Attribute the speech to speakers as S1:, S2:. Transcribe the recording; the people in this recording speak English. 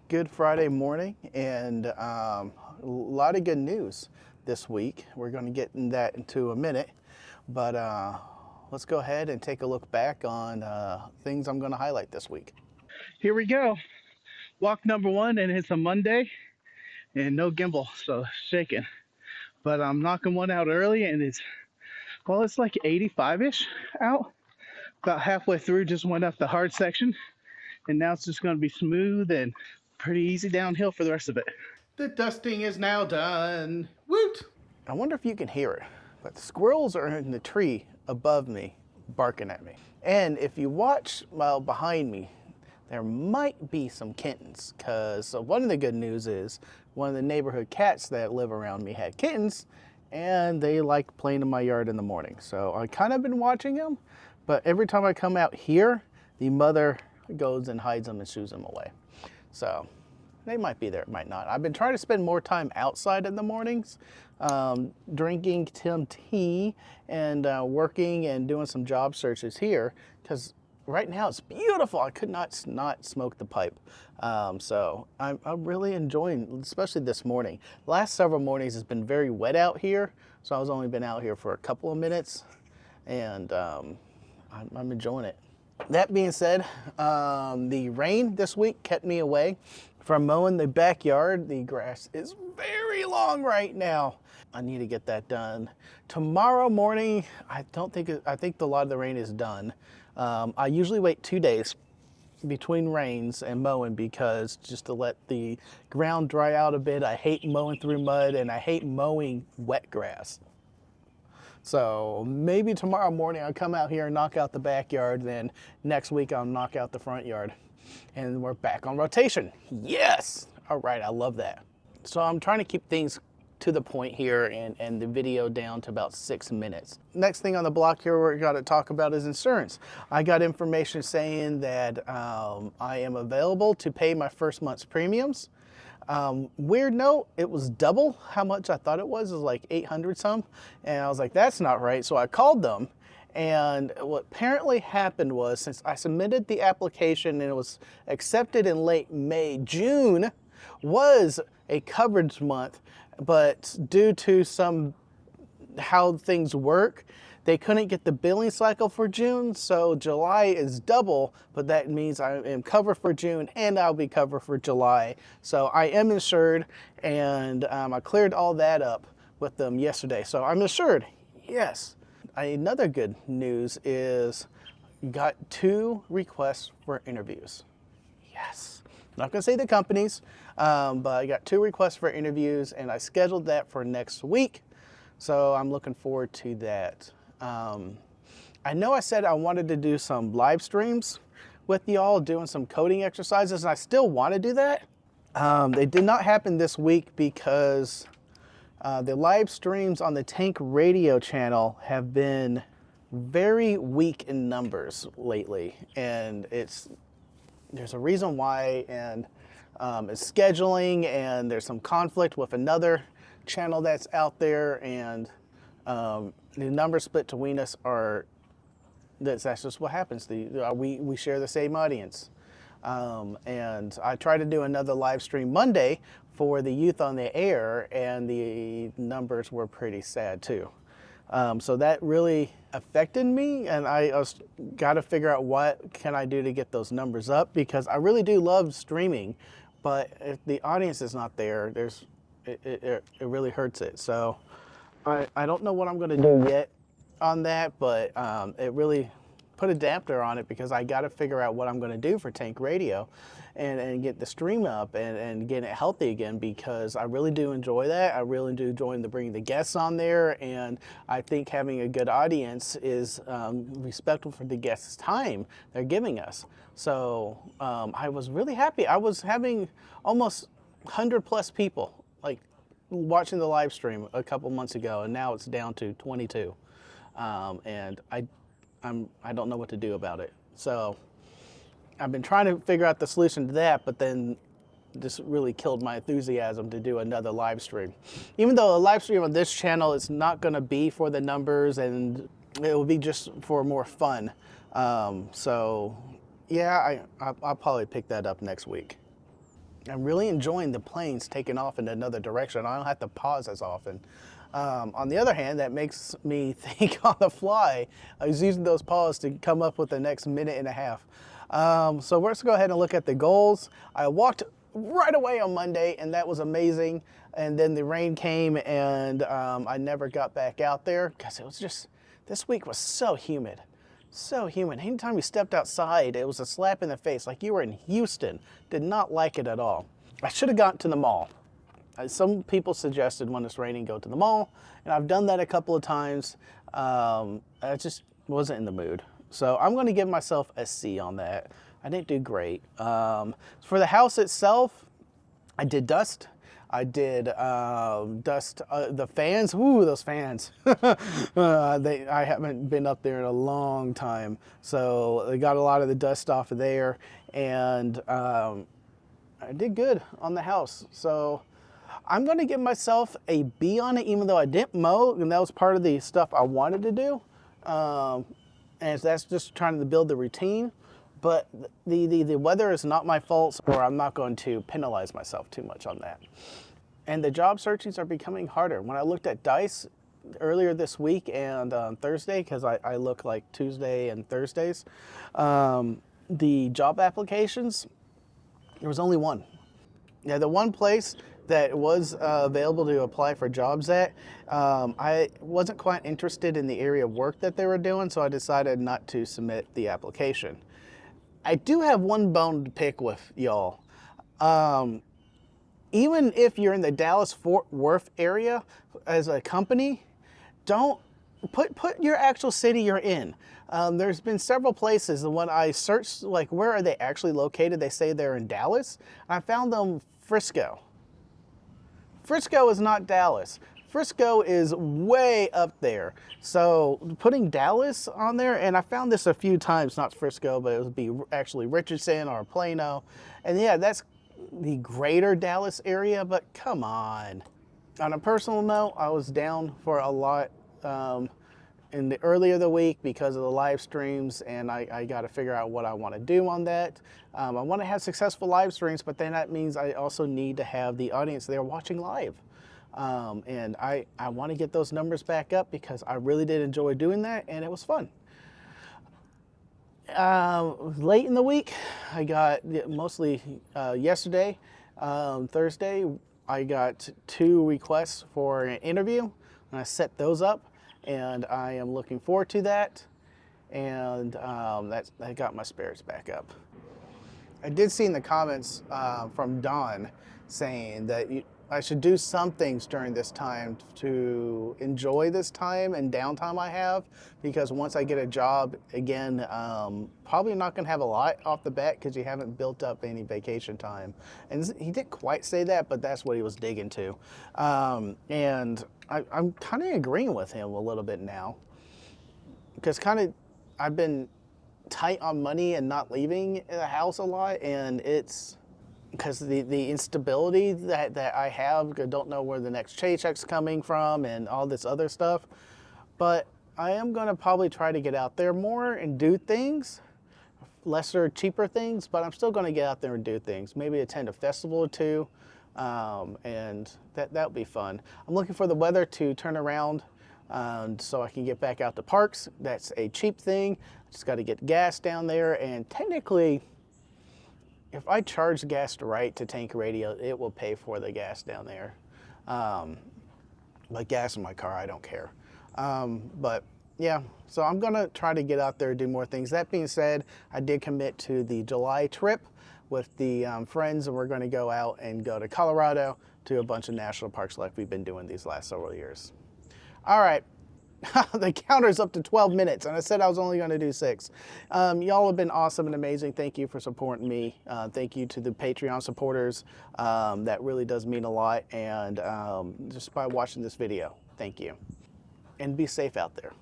S1: Good Friday morning, and a lot of good news this week. We're going to get in that into a minute, but let's go ahead and take a look back on things I'm going to highlight this week. Here we go. Walk number one, and it's a Monday, and no gimbal, so shaking. But I'm knocking one out early, and it's like 85-ish out. About halfway through, just went up the hard section, and now it's just going to be smooth and pretty easy downhill for the rest of it. The dusting is now done. Woot! I wonder if you can hear it, but the squirrels are in the tree above me, barking at me. And if you watch behind me, there might be some kittens, because one of the good news is one of the neighborhood cats that live around me had kittens, and they like playing in my yard in the morning. So I kind of been watching them, but every time I come out here, the mother goes and hides them and shoos them away. So they might be there, might not. I've been trying to spend more time outside in the mornings, drinking some tea and working and doing some job searches here, because right now it's beautiful. I could not smoke the pipe. So I'm really enjoying, especially this morning. The last several mornings has been very wet out here, so I was only been out here for a couple of minutes, and I'm enjoying it. That being said, the rain this week kept me away from mowing the backyard. The grass is very long right now. I need to get that done. Tomorrow morning, I think a lot of the rain is done. I usually wait 2 days between rains and mowing, because just to let the ground dry out a bit. I hate mowing through mud, and I hate mowing wet grass. So maybe tomorrow morning I'll come out here and knock out the backyard, then next week I'll knock out the front yard. And we're back on rotation. Yes! All right, I love that. So I'm trying to keep things to the point here, and the video down to about 6 minutes. Next thing on the block here we're going to talk about is insurance. I got information saying that I am available to pay my first month's premiums. Weird note, it was double how much I thought it was. It was like 800 some, and I was like, that's not right. So I called them, and what apparently happened was, since I submitted the application and it was accepted in late May, June was a coverage month, but due to how things work, they couldn't get the billing cycle for June, so July is double, but that means I am covered for June and I'll be covered for July. So I am insured, and I cleared all that up with them yesterday. So I'm insured, yes. Another good news is got 2 requests for interviews. Yes. I'm not gonna say the companies, but I got 2 requests for interviews, and I scheduled that for next week. So I'm looking forward to that. I know I said I wanted to do some live streams with y'all, doing some coding exercises, and I still want to do that. They did not happen this week because the live streams on the Tank Radio channel have been very weak in numbers lately, and there's a reason why, and it's scheduling, and there's some conflict with another channel that's out there, and the numbers split between us that's just what happens. We share the same audience. And I tried to do another live stream Monday for the Youth on the Air, and the numbers were pretty sad too. So that really affected me, and I got to figure out what can I do to get those numbers up, because I really do love streaming, but if the audience is not there, it really hurts it. So I don't know what I'm going to do yet on that, but it really put a damper on it, because I got to figure out what I'm going to do for Tank Radio and get the stream up and get it healthy again, because I really do enjoy that. I really do enjoy bringing the guests on there, and I think having a good audience is respectful for the guests' time they're giving us. So I was really happy. I was having almost 100 plus people like watching the live stream a couple months ago, and now it's down to 22, and I don't know what to do about it. So I've been trying to figure out the solution to that, but then this really killed my enthusiasm to do another live stream. Even though a live stream on this channel is not going to be for the numbers, and it will be just for more fun. So yeah, I'll probably pick that up next week. I'm really enjoying the planes taking off in another direction. I don't have to pause as often. On the other hand, that makes me think on the fly. I was using those pauses to come up with the next minute and a half. So let's go ahead and look at the goals. I walked right away on Monday, and that was amazing. And then the rain came, and I never got back out there because it was just, this week was so humid. So humid. Anytime you stepped outside, it was a slap in the face, like you were in Houston. Did not like it at all. I should have gotten to the mall. Some people suggested when it's raining, go to the mall, and I've done that a couple of times. I just wasn't in the mood. So I'm going to give myself a C on that. I didn't do great. For the house itself, I did dust. I did dust the fans. Ooh, those fans. I haven't been up there in a long time. So I got a lot of the dust off of there, and I did good on the house. So I'm going to give myself a B on it, even though I didn't mow, and that was part of the stuff I wanted to do. And that's just trying to build the routine. But the weather is not my fault, or I'm not going to penalize myself too much on that. And the job searchings are becoming harder. When I looked at Dice earlier this week and on Thursday, because I look like Tuesday and Thursdays, the job applications, there was only one. Now, the one place that was available to apply for jobs at, I wasn't quite interested in the area of work that they were doing, so I decided not to submit the application. I do have one bone to pick with y'all. Even if you're in the Dallas-Fort Worth area as a company, don't put your actual city you're in. There's been several places, and when I searched, like, where are they actually located, they say they're in Dallas. I found them Frisco. Frisco is not Dallas. Frisco is way up there. So putting Dallas on there, and I found this a few times, not Frisco, but it would be actually Richardson or Plano. And yeah, that's the greater Dallas area, but come on. On a personal note, I was down for a lot in the earlier the week because of the live streams, and I got to figure out what I want to do on that. I want to have successful live streams, but then that means I also need to have the audience there watching live. And I want to get those numbers back up because I really did enjoy doing that, and it was fun. Late in the week, I got mostly yesterday, Thursday, I got 2 requests for an interview, and I set those up, and I am looking forward to that, and that got my spirits back up. I did see in the comments from Don saying that I should do some things during this time to enjoy this time and downtime I have, because once I get a job again, probably not going to have a lot off the bat because you haven't built up any vacation time. And he didn't quite say that, but that's what he was digging to. And I'm kind of agreeing with him a little bit now, because I've been tight on money and not leaving the house a lot, and it's because the instability that I have. I don't know where the next paycheck's coming from and all this other stuff. But I am going to probably try to get out there more and do things, lesser, cheaper things, but I'm still going to get out there and do things. Maybe attend a festival or two, and that would be fun. I'm looking for the weather to turn around so I can get back out to parks. That's a cheap thing. Just got to get gas down there, and technically, if I charge gas right to Tank Radio, it will pay for the gas down there. Like gas in my car, I don't care. But yeah, so I'm gonna try to get out there and do more things. That being said, I did commit to the July trip with the friends, and we're gonna go out and go to Colorado to a bunch of national parks like we've been doing these last several years. All right. The counter's up to 12 minutes, and I said I was only going to do 6. Y'all have been awesome and amazing. Thank you for supporting me. Thank you to the Patreon supporters. That really does mean a lot, and just by watching this video, thank you. And be safe out there.